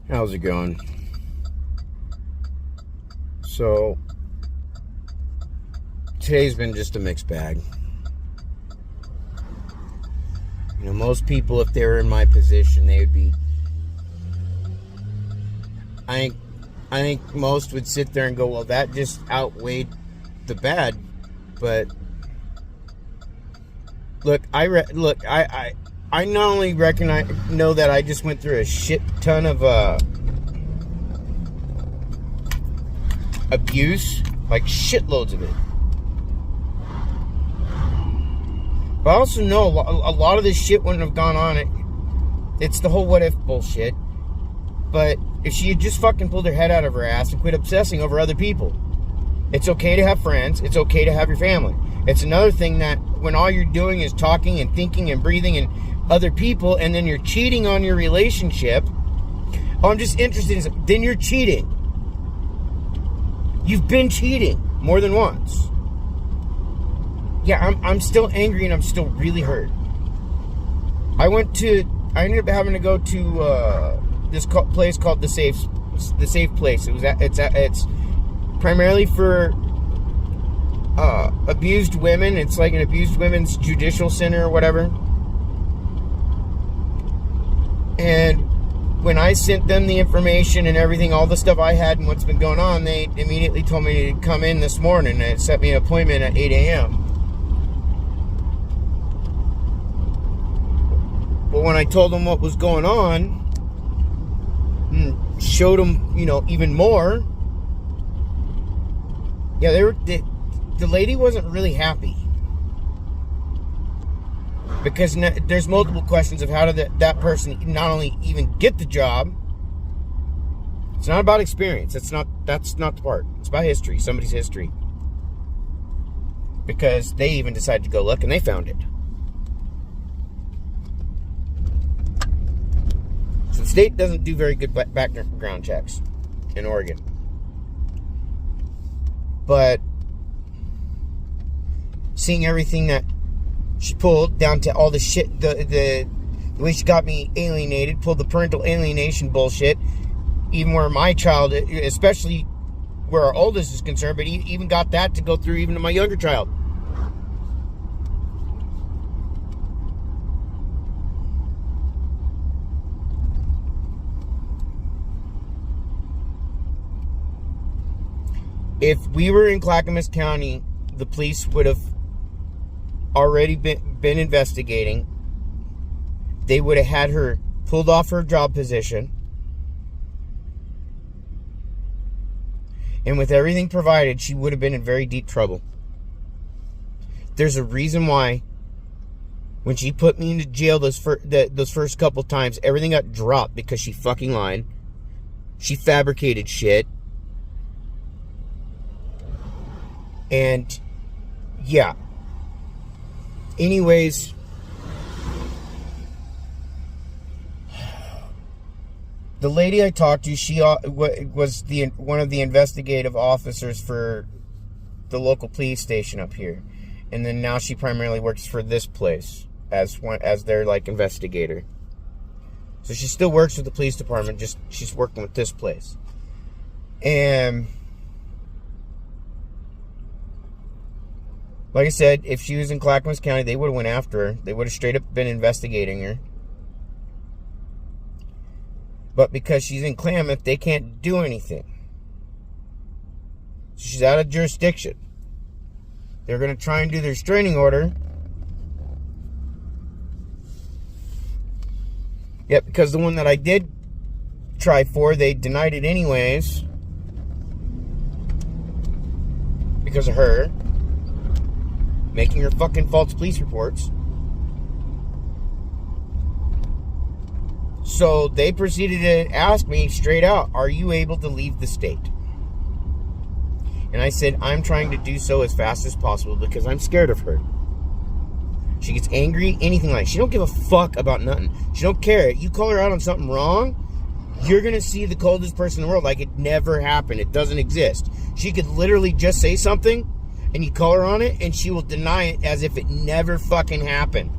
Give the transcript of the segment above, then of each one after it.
How's it going? So, today's been just a mixed bag. You know, most people, if they were in my position, they would be... I think most would sit there and go, well, that just outweighed the bad. But, look, I not only know that I just went through a shit ton of abuse, like shitloads of it. But I also know a lot of this shit wouldn't have gone on. It's the whole what if bullshit. But if she had just fucking pulled her head out of her ass and quit obsessing over other people. It's okay to have friends. It's okay to have your family. It's another thing that when all you're doing is talking and thinking and breathing and other people, and then you're cheating on your relationship. Oh, I'm just interested in something. Then you're cheating. You've been cheating more than once. Yeah, I'm still angry and I'm still really hurt. I ended up having to go to this place called the Safe Place. It's primarily for abused women. It's like an abused women's judicial center or whatever. And when I sent them the information and everything, all the stuff I had and what's been going on, they immediately told me to come in this morning and set me an appointment at 8 a.m. But when I told them what was going on, and showed them, even more, yeah, the lady wasn't really happy. Because there's multiple questions of how did that person not only even get the job. It's not about experience. That's not the part. It's about history. Somebody's history. Because they even decided to go look and they found it. So the state doesn't do very good background checks in Oregon. But seeing everything that she pulled down to all the shit, the way she got me alienated, pulled the parental alienation bullshit, even where my child, especially where our oldest is concerned, but he even got that to go through even to my younger child. If we were in Clackamas County, the police would have already been investigating. They would have had her pulled off her job position. And with everything provided, she would have been in very deep trouble. There's a reason why when she put me into jail those first couple times, everything got dropped because she fucking lied. She fabricated shit. And yeah. Anyways, the lady I talked to, she was one of the investigative officers for the local police station up here, and then now she primarily works for this place as their like investigator. So she still works with the police department, just she's working with this place. And like I said, if she was in Clackamas County, they would have went after her. They would have straight up been investigating her. But because she's in Klamath, they can't do anything. So she's out of jurisdiction. They're going to try and do their restraining order. Yep, because the one that I did try for, they denied it anyways. Because of her making her fucking false police reports. So they proceeded to ask me straight out, are you able to leave the state? And I said, I'm trying to do so as fast as possible because I'm scared of her. She gets angry, anything like that. She don't give a fuck about nothing. She don't care. You call her out on something wrong, you're going to see the coldest person in the world like it never happened. It doesn't exist. She could literally just say something and you call her on it, and she will deny it as if it never fucking happened.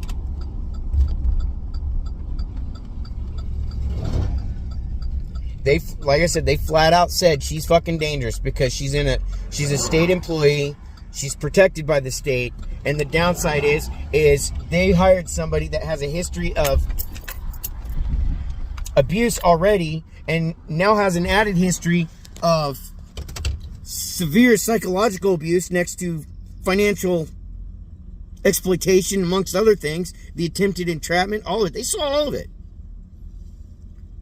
like I said, they flat out said she's fucking dangerous because she's a state employee. She's protected by the state. And the downside is they hired somebody that has a history of abuse already and now has an added history of severe psychological abuse next to financial exploitation, amongst other things, the attempted entrapment, all of it. They saw all of it.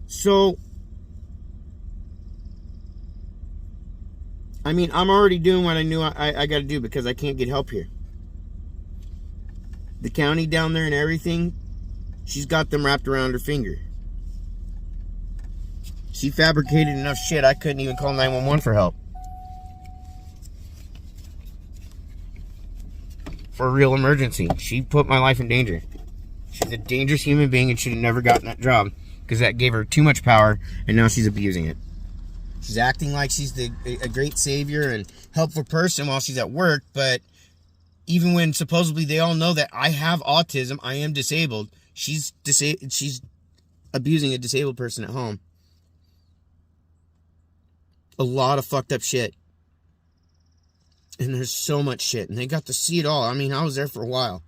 So, I mean, I'm already doing what I knew I got to do because I can't get help here. The county down there and everything, she's got them wrapped around her finger. She fabricated enough shit I couldn't even call 911 for help. For a real emergency. She put my life in danger. She's a dangerous human being and should have never gotten that job because that gave her too much power and now she's abusing it. She's acting like she's a great savior and helpful person while she's at work, but even when supposedly they all know that I have autism, I am disabled, she's abusing a disabled person at home. A lot of fucked up shit. And there's so much shit. And they got to see it all. I mean, I was there for a while.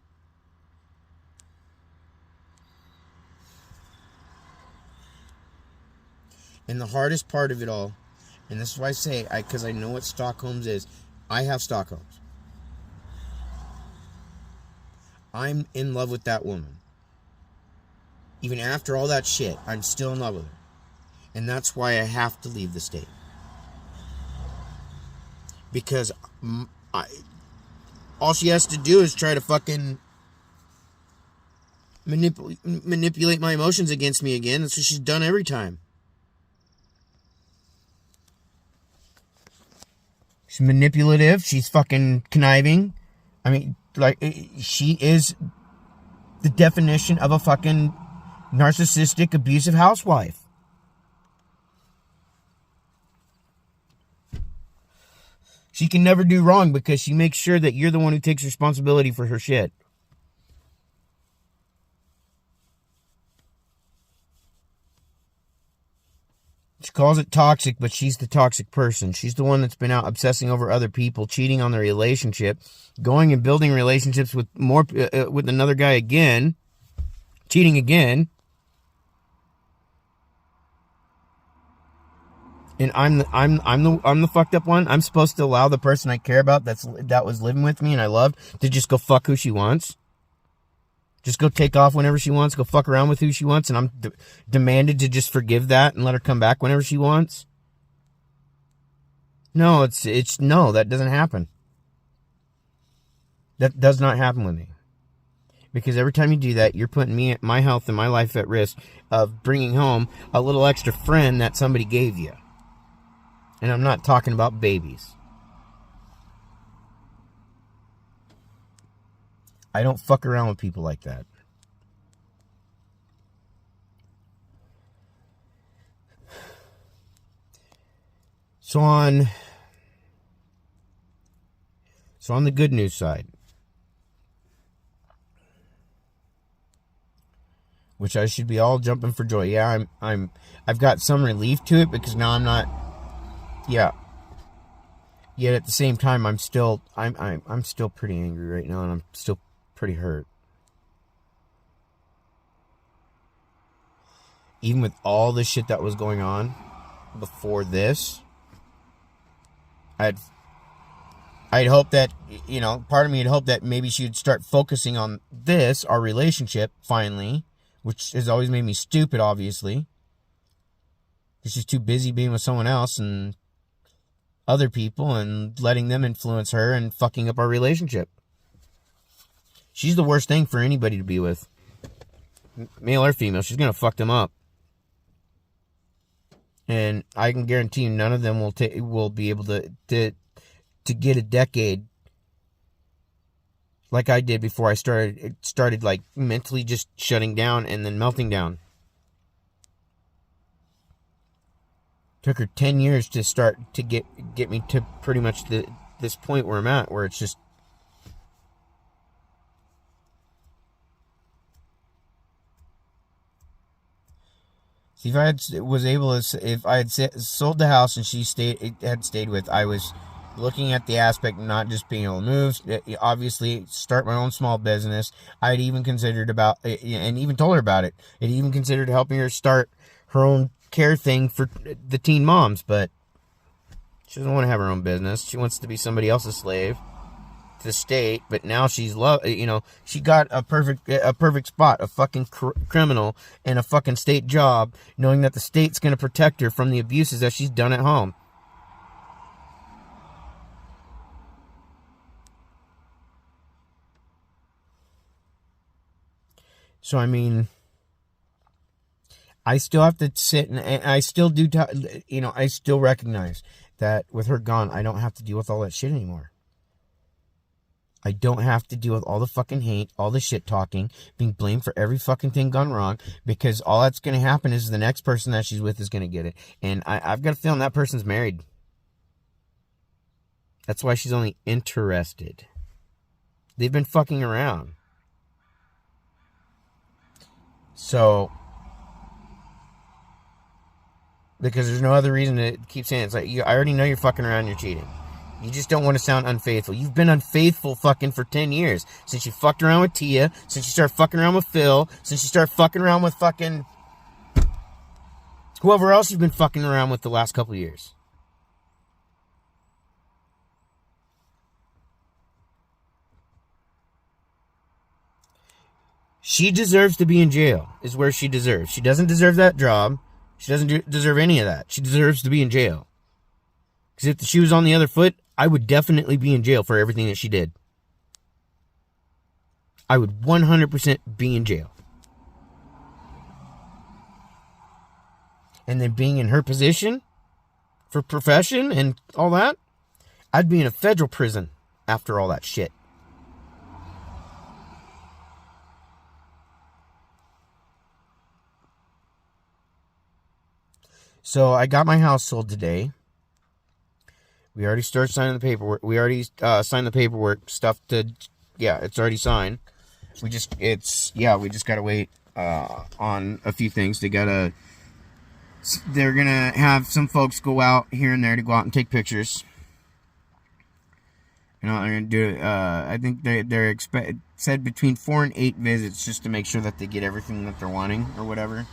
And the hardest part of it all, and this is why I say, because I know what Stockholm's is. I have Stockholm's. I'm in love with that woman. Even after all that shit, I'm still in love with her. And that's why I have to leave the state. Because all she has to do is try to fucking manipulate my emotions against me again. That's what she's done every time. She's manipulative. She's fucking conniving. I mean, like, she is the definition of a fucking narcissistic, abusive housewife. She can never do wrong because she makes sure that you're the one who takes responsibility for her shit. She calls it toxic, but she's the toxic person. She's the one that's been out obsessing over other people, cheating on their relationship, going and building relationships with with another guy again, cheating again. And I'm the fucked up one. I'm supposed to allow the person I care about that was living with me and I loved to just go fuck who she wants. Just go take off whenever she wants, go fuck around with who she wants, and I'm demanded to just forgive that and let her come back whenever she wants. No, no, that doesn't happen. That does not happen with me. Because every time you do that, you're putting my health and my life at risk of bringing home a little extra friend that somebody gave you. And I'm not talking about babies. I don't fuck around with people like that. So on the good news side, which I should be all jumping for joy. Yeah, I've got some relief to it because now I'm not. Yeah. Yet at the same time, I'm still pretty angry right now, and I'm still pretty hurt. Even with all the shit that was going on before this, I'd hoped that, part of me had hoped that maybe she would start focusing on this, our relationship, finally, which has always made me stupid, obviously. She's too busy being with someone else and other people and letting them influence her and fucking up our relationship. She's the worst thing for anybody to be with. Male or female, she's going to fuck them up. And I can guarantee you none of them will be able to get a decade like I did before I started like mentally just shutting down and then melting down. Took her 10 years to start to get me to pretty much this point where I'm at, where it's just See, if I was able to, if I had sold the house and she had stayed with, I was looking at the aspect of not just being able to move, obviously start my own small business. I'd even considered about, and even told her about it. I'd even considered helping her start her own care thing for the teen moms, but she doesn't want to have her own business. She wants to be somebody else's slave to the state. But now she got a perfect spot, a fucking criminal and a fucking state job, knowing that the state's going to protect her from the abuses that she's done at home. So I mean, I still have to sit and I still do, I still recognize that with her gone, I don't have to deal with all that shit anymore. I don't have to deal with all the fucking hate, all the shit talking, being blamed for every fucking thing gone wrong, because all that's going to happen is the next person that she's with is going to get it. And I've got a feeling that person's married. That's why she's only interested. They've been fucking around. So, because there's no other reason to keep saying it. It's like, I already know you're fucking around, you're cheating. You just don't want to sound unfaithful. You've been unfaithful fucking for 10 years. Since you fucked around with Tia, since you started fucking around with Phil, since you started fucking around with fucking whoever else you've been fucking around with the last couple of years. She deserves to be in jail, is where she deserves. She doesn't deserve that job. She doesn't deserve any of that. She deserves to be in jail. Because if the shoe was on the other foot, I would definitely be in jail for everything that she did. I would 100% be in jail. And then being in her position, for profession and all that, I'd be in a federal prison after all that shit. So I got my house sold today. We already started signing the paperwork. We already signed the paperwork. It's already signed. We just gotta wait on a few things. They're gonna have some folks go out here and there to go out and take pictures. They're gonna do. I think they're said between 4 and 8 visits just to make sure that they get everything that they're wanting or whatever.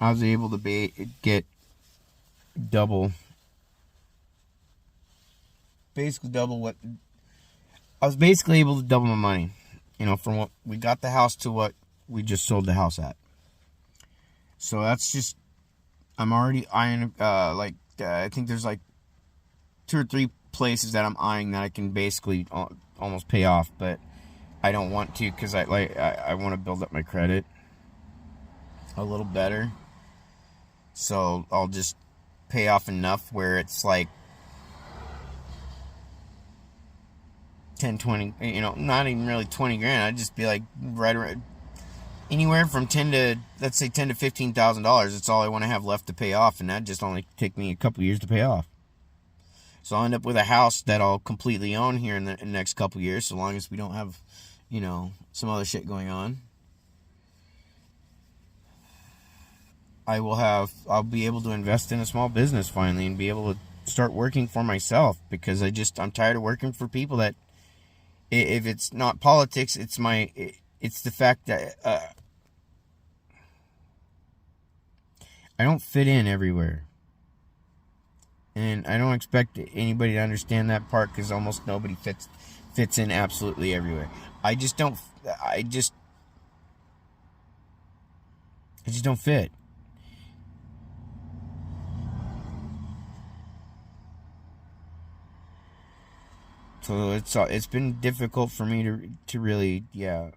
I was able to get basically what I was basically able to double my money, from what we got the house to what we just sold the house at. So that's just, I'm already eyeing, I think there's like 2 or 3 places that I'm eyeing that I can basically almost pay off, but I don't want to because I want to build up my credit a little better. So I'll just pay off enough where it's like 10, 20, not even really 20 grand. I'd just be like right around anywhere from let's say $10,000 to $15,000. It's all I want to have left to pay off, and that just only take me a couple years to pay off. So I'll end up with a house that I'll completely own here in the next couple years, so long as we don't have, some other shit going on. I'll be able to invest in a small business finally and be able to start working for myself, because I'm tired of working for people that, if it's not politics, it's the fact that I don't fit in everywhere. And I don't expect anybody to understand that part, because almost nobody fits in absolutely everywhere. I just don't fit. So it's been difficult for me to really, yeah.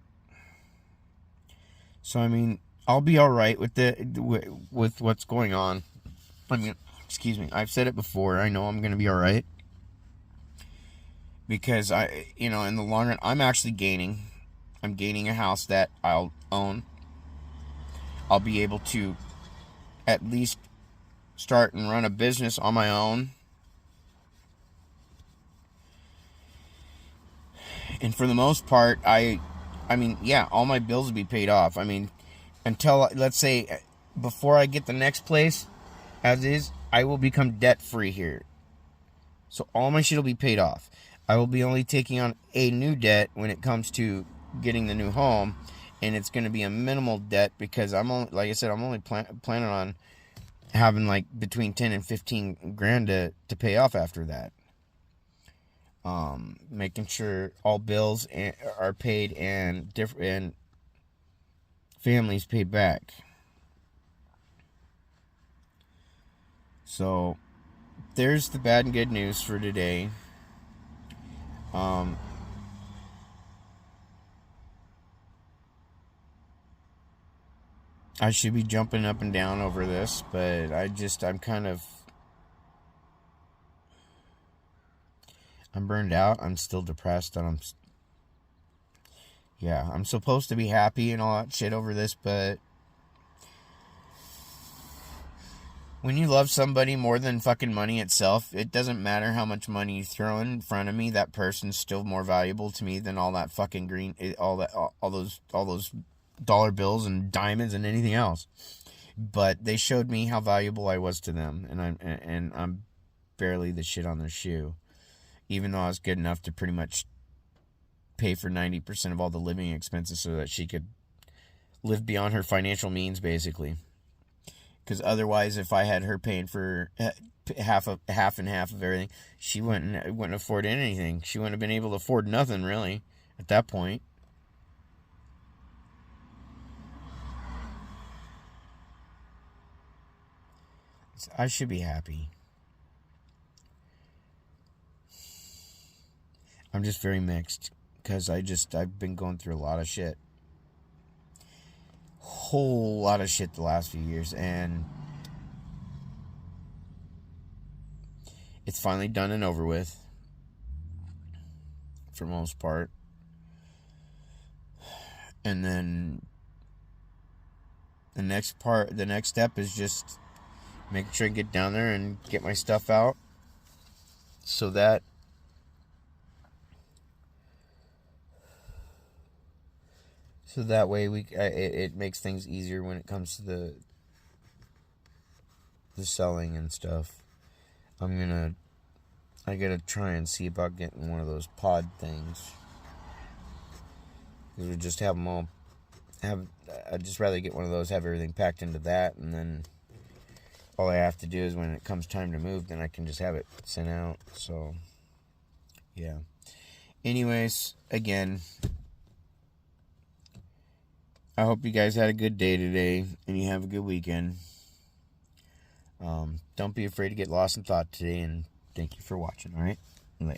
So I mean, I'll be all right with what's going on. I mean, excuse me, I've said it before. I know I'm gonna be all right, because in the long run, I'm actually gaining. I'm gaining a house that I'll own. I'll be able to at least start and run a business on my own. And for the most part, I mean, yeah, all my bills will be paid off. I mean, until, let's say, before I get the next place, as is, I will become debt-free here. So all my shit will be paid off. I will be only taking on a new debt when it comes to getting the new home, and it's going to be a minimal debt because I'm only, like I said, I'm only planning on having like between 10 and 15 grand to pay off after that. Making sure all bills are paid and families paid back. So there's the bad and good news for today. I should be jumping up and down over this, but I'm burned out. I'm still depressed, and I'm supposed to be happy and all that shit over this, but when you love somebody more than fucking money itself, it doesn't matter how much money you throw in front of me. That person's still more valuable to me than all that fucking all those dollar bills and diamonds and anything else. But they showed me how valuable I was to them, and I'm barely the shit on their shoe, even though I was good enough to pretty much pay for 90% of all the living expenses so that she could live beyond her financial means, basically. Because otherwise, if I had her paying for half and half of everything, she wouldn't afford anything. She wouldn't have been able to afford nothing, really, at that point. So I should be happy. I'm just very mixed because I've been going through a lot of shit. Whole lot of shit the last few years, and it's finally done and over with for most part. And then the next step is just making sure I get down there and get my stuff out so that way it makes things easier when it comes to the selling and stuff. I gotta try and see about getting one of those pod things. Because we just have them all. I'd just rather get one of those, have everything packed into that, and then all I have to do is when it comes time to move, then I can just have it sent out. So, yeah. Anyways, again, I hope you guys had a good day today, and you have a good weekend. Don't be afraid to get lost in thought today, and thank you for watching, alright? Bye.